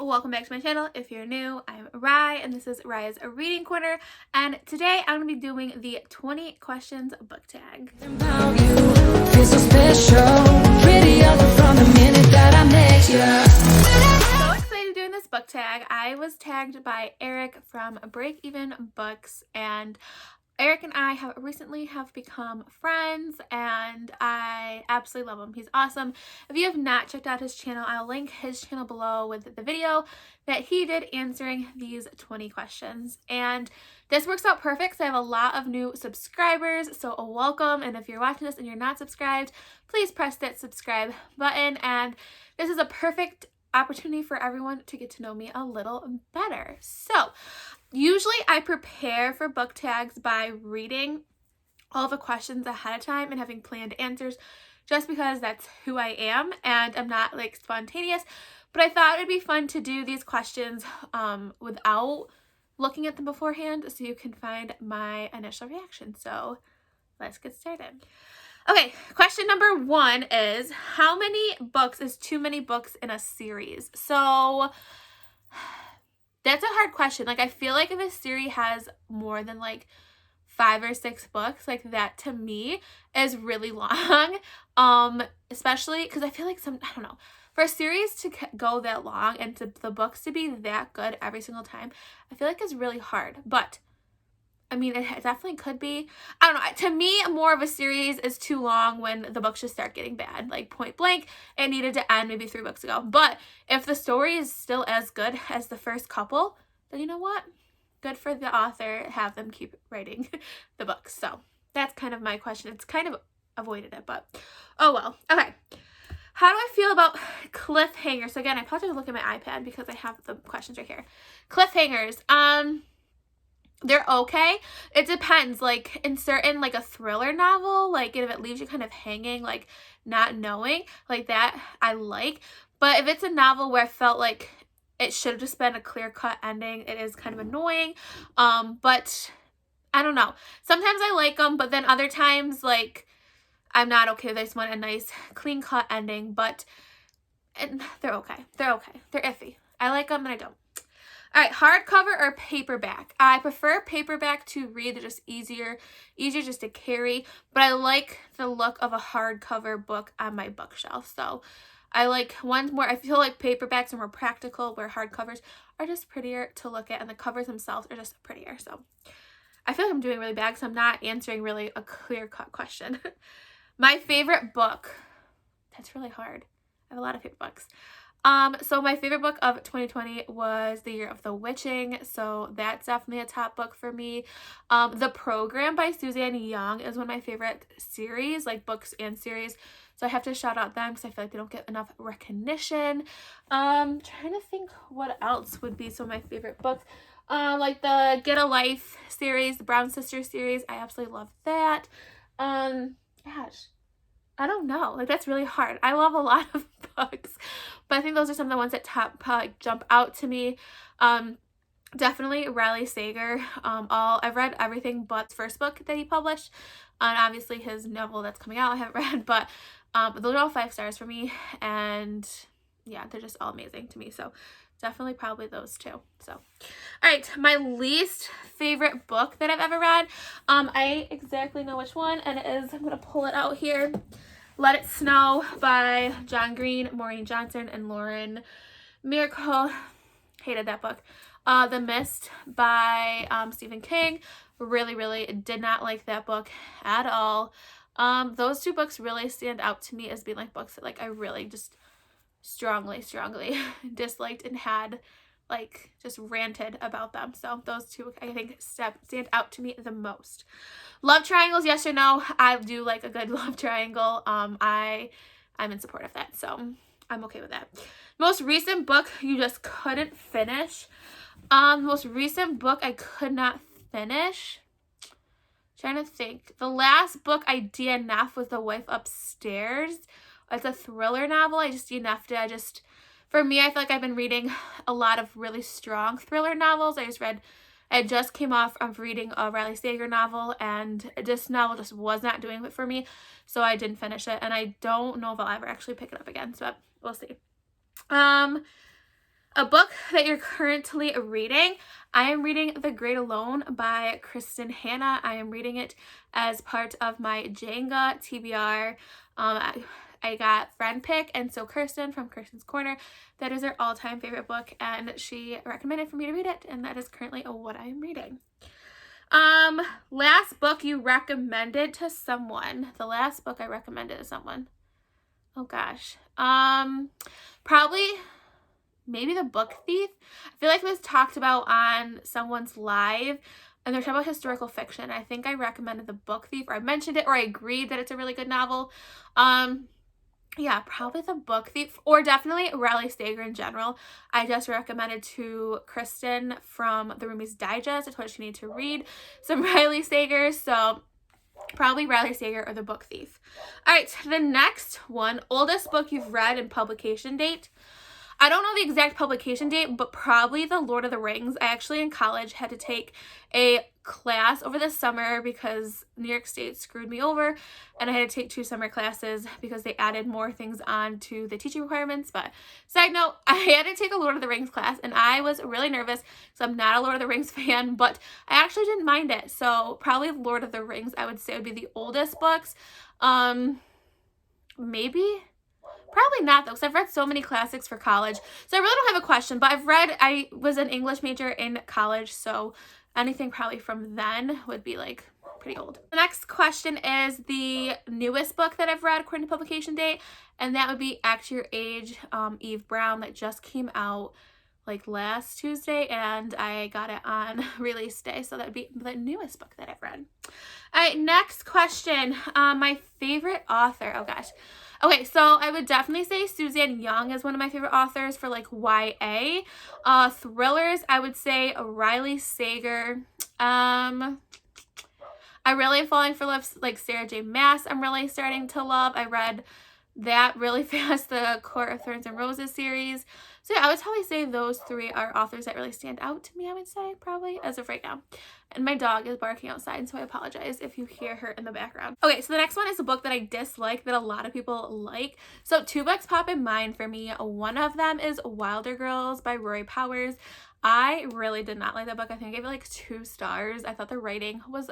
welcome back to my channel. If you're new, I'm Rye, and this is Rye's Reading Corner, and today I'm going to be doing the 20 questions book tag. So excited doing this book tag. I was tagged by Eric from Break Even Books, and Eric and I have recently become friends, and I absolutely love him. He's awesome. If you have not checked out his channel, I'll link his channel below with the video that he did answering these 20 questions. And this works out perfect because I have a lot of new subscribers, so welcome. And if you're watching this and you're not subscribed, please press that subscribe button. And this is a perfect opportunity for everyone to get to know me a little better. So usually I prepare for book tags by reading all the questions ahead of time and having planned answers, just because that's who I am and I'm not like spontaneous. But I thought it'd be fun to do these questions without looking at them beforehand, so you can find my initial reaction. So let's get started. Okay, question number 1 is, how many books is too many books in a series? So that's a hard question. Like, I feel like if a series has more than like 5 or 6 books, like that to me is really long. Especially because I feel like I don't know, for a series to go that long and to the books to be that good every single time, I feel like it's really hard. But I mean, it definitely could be. I don't know. To me, more of a series is too long when the books just start getting bad. Like Point Blank, it needed to end maybe 3 books ago. But if the story is still as good as the first couple, then you know what? Good for the author. Have them keep writing the books. So that's kind of my question. It's kind of avoided it, but oh well. Okay. How do I feel about cliffhangers? So again, I probably have to look at my iPad because I have the questions right here. Cliffhangers. They're okay. It depends. Like in certain, like a thriller novel, like if it leaves you kind of hanging, like not knowing, like that I like. But if it's a novel where I felt like it should have just been a clear-cut ending, it is kind of annoying. But I don't know. Sometimes I like them, but then other times, like, I'm not okay with this one. A nice clean-cut ending, but they're okay. They're okay. They're iffy. I like them and I don't. All right, hardcover or paperback? I prefer paperback to read. They're just easier just to carry, but I like the look of a hardcover book on my bookshelf. So I like ones more, I feel like paperbacks are more practical, where hardcovers are just prettier to look at and the covers themselves are just prettier. So I feel like I'm doing really bad because I'm not answering really a clear-cut question. My favorite book, that's really hard. I have a lot of favorite books. So my favorite book of 2020 was The Year of the Witching, so that's definitely a top book for me. The Program by Suzanne Young is one of my favorite series, like books and series, so I have to shout out them because I feel like they don't get enough recognition. Trying to think what else would be some of my favorite books. Like the Get a Life series, the Brown Sisters series, I absolutely love that. Gosh, I don't know. Like, that's really hard. I love a lot of books, but I think those are some of the ones that jump out to me. Definitely Riley Sager. I've read everything but the first book that he published, and obviously his novel that's coming out I haven't read, but those are all 5 stars for me, and yeah, they're just all amazing to me. So definitely probably those 2. So, all right, my least favorite book that I've ever read. I exactly know which one, and it is, I'm going to pull it out here. Let It Snow by John Green, Maureen Johnson, and Lauren Miracle. Hated that book. The Mist by Stephen King. Really did not like that book at all. Those 2 books really stand out to me as being like books that like I really just strongly disliked and had like just ranted about them. So those 2 I think stand out to me the most. Love triangles, yes or no? I do like a good love triangle. I'm in support of that, so I'm okay with that. Most recent book you just couldn't finish. Most recent book I could not finish. Trying to think. The last book I DNF'd was The Wife Upstairs. It's a thriller novel. I just DNF'd it. For me, I feel like I've been reading a lot of really strong thriller novels. I just came off of reading a Riley Sager novel, and this novel just was not doing it for me, so I didn't finish it, and I don't know if I'll ever actually pick it up again, so we'll see. A book that you're currently reading. I am reading The Great Alone by Kristen Hanna. I am reading it as part of my Jenga TBR. I got friend pick, and so Kirsten from Kirsten's Corner, that is her all-time favorite book, and she recommended for me to read it, and that is currently what I am reading. Last book you recommended to someone. The last book I recommended to someone. Oh gosh. Probably maybe The Book Thief. I feel like it was talked about on someone's live, and they're talking about historical fiction. I think I recommended The Book Thief, or I mentioned it, or I agreed that it's a really good novel. Yeah, probably The Book Thief, or definitely Riley Sager in general. I just recommended to Kristen from the Roomies Digest. I told her she needed to read some Riley Sager, so probably Riley Sager or The Book Thief. All right, the next one, oldest book you've read and publication date. I don't know the exact publication date, but probably The Lord of the Rings. I actually in college had to take a class over the summer because New York State screwed me over, and I had to take 2 summer classes because they added more things on to the teaching requirements. But side note, I had to take a Lord of the Rings class, and I was really nervous because I'm not a Lord of the Rings fan, but I actually didn't mind it. So probably Lord of the Rings, I would say, would be the oldest books. Maybe... Probably not, though, because I've read so many classics for college. So I really don't have a question, but I was an English major in college, so anything probably from then would be, like, pretty old. The next question is the newest book that I've read according to publication date, and that would be Act Your Age, Eve Brown, that just came out, like, last Tuesday, and I got it on release day, so that would be the newest book that I've read. All right, next question. My favorite author. Oh, gosh. Okay, so I would definitely say Suzanne Young is one of my favorite authors for, like, YA. Thrillers, I would say Riley Sager. I really am falling for love, like, Sarah J. Maas I'm really starting to love. I read that really fast, the Court of Thorns and Roses series. So yeah, I would probably say those 3 are authors that really stand out to me, I would say, probably, as of right now. And my dog is barking outside, so I apologize if you hear her in the background. Okay, so the next one is a book that I dislike that a lot of people like. So 2 books pop in mind for me. One of them is Wilder Girls by Rory Powers. I really did not like that book. I think I gave it like 2 stars. I thought the writing was...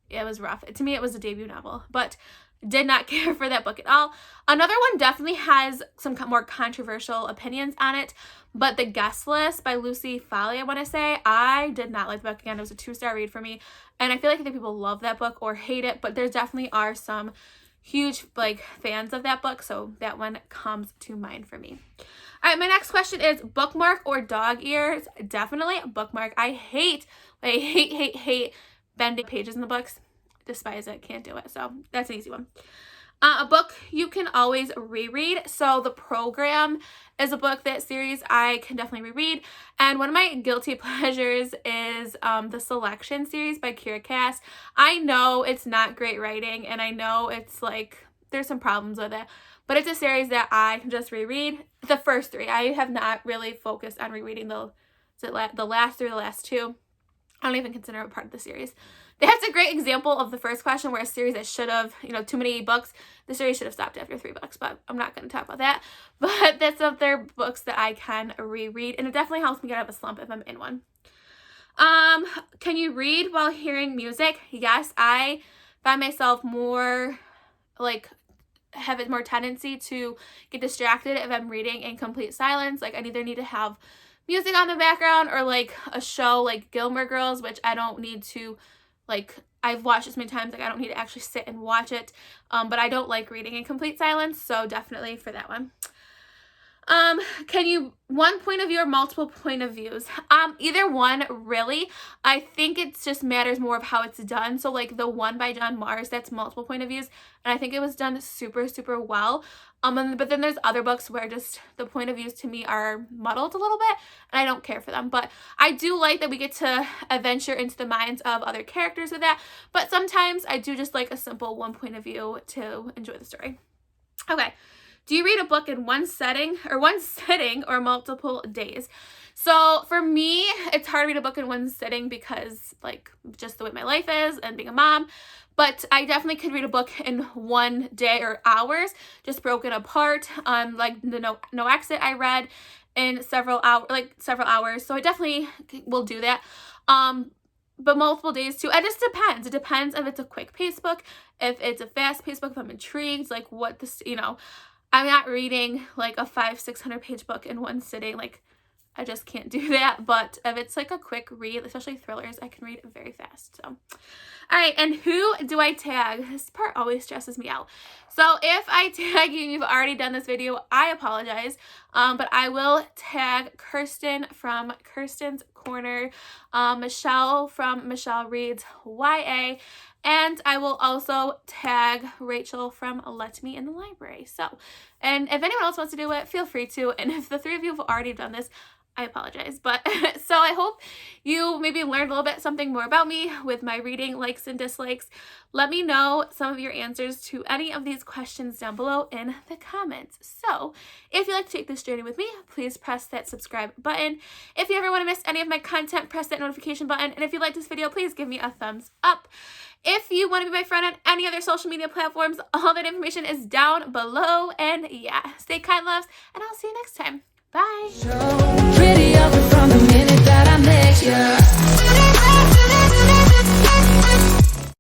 it was rough. To me, it was a debut novel, but did not care for that book at all. Another one definitely has some more controversial opinions on it, but The Guest List by Lucy Foley, I want to say. I did not like the book. Again, it was a 2-star read for me, and I feel like other people love that book or hate it, but there definitely are some huge, like, fans of that book, so that one comes to mind for me. All right, my next question is bookmark or dog ears? Definitely bookmark. I hate bending pages in the books. Despise it, can't do it. So that's an easy one. A book you can always reread. So The Program is a book, that series I can definitely reread. And one of my guilty pleasures is the Selection series by Kira Cass. I know it's not great writing, and I know it's like there's some problems with it, but it's a series that I can just reread. The first 3. I have not really focused on rereading the last 3, the last 2. I don't even consider it part of the series. That's a great example of the first question, where a series that should have, too many books, the series should have stopped after 3 books, but I'm not going to talk about that. But that's up there, books that I can reread, and it definitely helps me get out of a slump if I'm in one. Can you read while hearing music? Yes, I find myself more, have more tendency to get distracted if I'm reading in complete silence. Like, I either need to have music on the background or, like, a show like Gilmore Girls, which I don't need to... I've watched it so many times, I don't need to actually sit and watch it, but I don't like reading in complete silence, so definitely for that one. Can you one point of view or multiple point of views? Either one, really. I think it just matters more of how it's done. So, like, the one by John Mars, that's multiple point of views, and I think it was done super, super well. But then there's other books where just the point of views to me are muddled a little bit, and I don't care for them. But I do like that we get to adventure into the minds of other characters with that. But sometimes I do just like a simple one point of view to enjoy the story. Okay. Do you read a book in one sitting or multiple days? So for me, it's hard to read a book in one sitting because, like, just the way my life is and being a mom. But I definitely could read a book in one day or hours, just broken apart. Like the No Exit I read in several hours. So I definitely will do that. But multiple days too. It just depends. It depends if it's a quick paced book, if it's a fast paced book, if I'm intrigued, like what this, I'm not reading like a 500-600 page book in one sitting. Like, I just can't do that. But if it's like a quick read, especially thrillers, I can read very fast. So, all right. And who do I tag? This part always stresses me out. So if I tag you and you've already done this video, I apologize. But I will tag Kirsten from Kirsten's Corner, Michelle from Michelle Reads YA, and I will also tag Rachel from Let Me in the Library. So, and if anyone else wants to do it, feel free to. And if the three of you have already done this, I apologize. But so I hope you maybe learned a little bit something more about me with my reading likes and dislikes. Let me know some of your answers to any of these questions down below in the comments. So if you'd like to take this journey with me, please press that subscribe button. If you ever want to miss any of my content, press that notification button. And if you like this video, please give me a thumbs up. If you want to be my friend on any other social media platforms, all that information is down below. And yeah, stay kind, loves, and I'll see you next time. Bye.